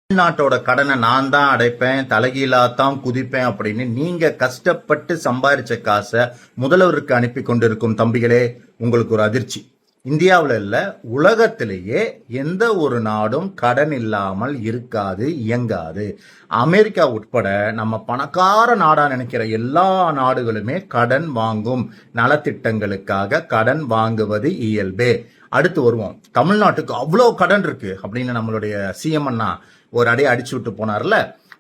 தமிழ்நாட்டோட கடனை நான் தான் அடைப்பேன், தலைகீழாத்தான் குதிப்பேன் அப்படின்னு நீங்க கஷ்டப்பட்டு சம்பாரிச்ச காசை முதல்வருக்கு அனுப்பி கொண்டிருக்கும் தம்பிகளே, உங்களுக்கு ஒரு அதிர்ச்சி. இந்தியாவில் இல்ல, உலகத்திலேயே எந்த ஒரு நாடும் கடன் இல்லாமல் இருக்காது, இயங்காது. அமெரிக்கா உட்பட நம்ம பணக்கார நாடா நினைக்கிற எல்லா நாடுகளுமே கடன் வாங்கும். நலத்திட்டங்களுக்காக கடன் வாங்குவது இயல்பே. அடுத்து வருவோம். தமிழ்நாட்டுக்கு அவ்வளோ கடன் இருக்கு அப்படின்னு நம்மளுடைய சிஎம் அண்ணா ஒரு அடி அடிச்சு விட்டு போனார்ல,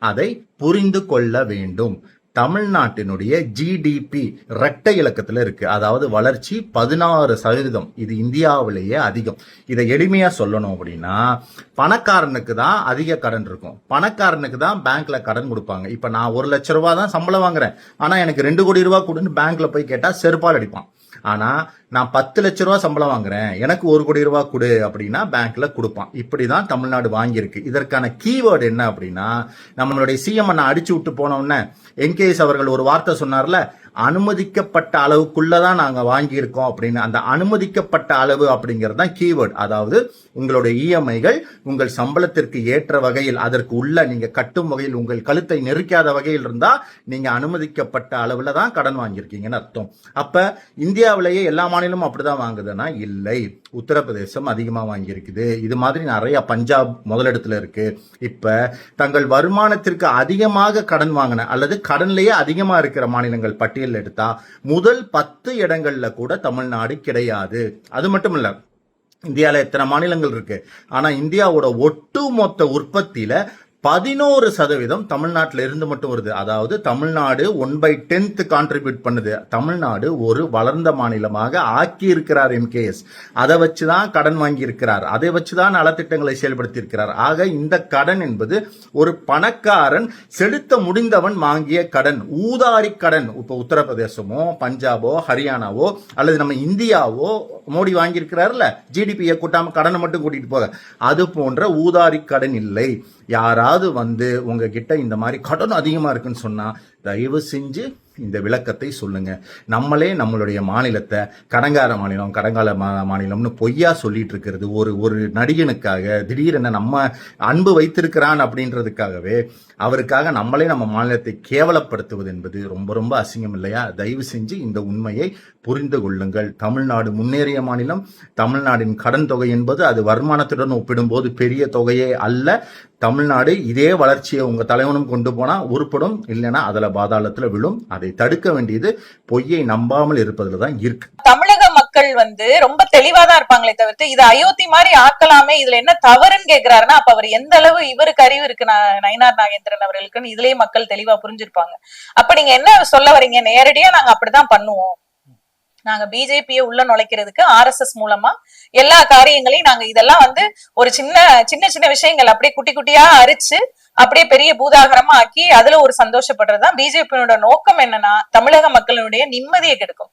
அதை புரிந்து கொள்ள வேண்டும். தமிழ்நாட்டினுடைய ஜிடிபி இரட்டை இலக்கத்துல இருக்கு. அதாவது வளர்ச்சி 16%. இது இந்தியாவிலேயே அதிகம். இதை எளிமையா சொல்லணும் அப்படின்னா, பணக்காரனுக்கு தான் அதிக கடன் இருக்கும், பணக்காரனுக்கு தான் பேங்க்ல கடன் கொடுப்பாங்க. இப்ப நான் 1 லட்ச ரூபாய் தான் சம்பளம் வாங்குறேன், ஆனா எனக்கு 2 கோடி ரூபாய் கொடுன்னு பேங்க்ல போய் கேட்டா செருப்பால் அடிப்பான். ஆனா நான் 10 லட்ச ரூபாய் சம்பளம் வாங்குறேன், எனக்கு 1 கோடி ரூபாய் கொடு அப்படின்னா பேங்க்ல கொடுப்பான். இப்படிதான் தமிழ்நாடு வாங்கியிருக்கு. இதற்கான கீவேர்டு என்ன அப்படின்னா, நம்மளுடைய சிஎம் நான் அடிச்சு விட்டு போனோம்னு என்கேஎஸ் அவர்கள் ஒரு வார்த்தை சொன்னார்ல, அனுமதிக்கப்பட்ட அளவுக்குள்ளதான் நாங்க வாங்கியிருக்கோம் அப்படின்னு. அந்த அனுமதிக்கப்பட்ட அளவு அப்படிங்கிறது தான் கீவேர்டு. அதாவது உங்களுடைய இஎம்ஐகள் உங்கள் சம்பளத்திற்கு ஏற்ற வகையில், அதற்கு உள்ள நீங்க கட்டும் வகையில், உங்கள் கழுத்தை நெருக்காத வகையில் இருந்தா நீங்க அனுமதிக்கப்பட்ட அளவுல தான் கடன் வாங்கியிருக்கீங்கன்னு அர்த்தம். அப்ப இந்தியாவிலேயே எல்லா மாநிலமும் அப்படிதான் வாங்குதுன்னா இல்லை. உத்தரப்பிரதேசம் அதிகமா வாங்கியிருக்குது. இது மாதிரி நிறைய, பஞ்சாப் முதலிடத்துல இருக்கு. இப்ப தங்கள் வருமானத்திற்கு அதிகமாக கடன் வாங்கின அல்லது கடன்லயே அதிகமா இருக்கிற மாநிலங்கள் பட்டியல் எடுத்தா முதல் 10 இடங்கள்ல கூட தமிழ்நாடு கிடையாது. அது மட்டும் இல்ல, இந்தியால எத்தனை மாநிலங்கள் இருக்கு, ஆனா இந்தியாவோட ஒட்டுமொத்த உற்பத்தியில 11% தமிழ்நாட்டில இருந்து மட்டும் வருது. அதாவது தமிழ்நாடு 1/10 கான்ட்ரிபியூட் பண்ணுது. தமிழ்நாடு ஒரு வளர்ந்த மாநிலமாக ஆக்கி இருக்கிறார் எம்கேஎஸ். அதை வச்சுதான் கடன் வாங்கி இருக்கிறார், அதை வச்சுதான் நலத்திட்டங்களை செயல்படுத்தி இருக்கிறார். ஆக இந்த கடன் என்பது ஒரு பணக்காரன் செலுத்த முடிந்தவன் வாங்கிய கடன், ஊதாரி கடன். இப்ப உத்தரப்பிரதேசமோ பஞ்சாபோ ஹரியானாவோ அல்லது நம்ம இந்தியாவோ மோடி வாங்கி இருக்கிறார்ல, ஜிடிபியை கூட்டாம கடனை மட்டும் கூட்டிட்டு போக, அது போன்ற ஊதாரி கடன் இல்லை. யாராவது வந்து உங்ககிட்ட இந்த மாதிரி கடன் அதிகமா இருக்குன்னு சொன்னா தயவு செஞ்சு இந்த விளக்கத்தை சொல்லுங்க. நம்மளே நம்மளுடைய மாநிலத்தை கடங்கார மாநிலம், கடங்கால மாநிலம்னு பொய்யா சொல்லிட்டு இருக்கிறது ஒரு நடிகனுக்காக, திடீரென நம்ம அன்பு வைத்திருக்கிறான் அப்படின்றதுக்காகவே அவருக்காக நம்மளே நம்ம மாநிலத்தை கேவலப்படுத்துவது என்பது ரொம்ப ரொம்ப அசிங்கம் இல்லையா? தயவு செஞ்சு இந்த உண்மையை புரிந்து கொள்ளுங்கள். தமிழ்நாடு முன்னேறிய மாநிலம். தமிழ்நாட்டின் கடன் தொகை என்பது அது வருமானத்துடன் ஒப்பிடும்போது பெரிய தொகையே அல்ல. தமிழ்நாடு இதே வளர்ச்சியை உங்க தலைவனும் கொண்டு போனா உருப்படும், இல்லைன்னா அதுல பாதாளத்துல விழும். அதை தடுக்க வேண்டியது பொய்யை நம்பாமல் இருப்பதுல தான் இருக்கு. தமிழக மக்கள் ரொம்ப தெளிவாதான் இருப்பாங்களே தவிர்த்து இது அயோத்தி மாதிரி ஆக்கலாமே, இதுல என்ன தவறுன்னு கேக்குறாருன்னா, அப்ப அவர் எந்த அளவு இவருக்கு அறிவு இருக்கு நயினார் நாகேந்திரன் அவர்களுக்குன்னு இதுலயே மக்கள் தெளிவா புரிஞ்சிருப்பாங்க. அப்ப நீங்க என்ன சொல்ல வரீங்க? நேரடியா நாங்க அப்படிதான் பண்ணுவோம், நாங்க பிஜேபியை உள்ள நுழைக்கிறதுக்கு RSS மூலமா எல்லா காரியங்களையும் நாங்க இதெல்லாம் ஒரு சின்ன சின்ன விஷயங்கள் அப்படியே குட்டி குட்டியா அரிச்சு அப்படியே பெரிய பூதாகரமா ஆக்கி அதுல ஒரு சந்தோஷப்படுறதுதான் பிஜேபியோட நோக்கம். என்னன்னா தமிழக மக்களுடைய நிம்மதியை கெடுக்கும்.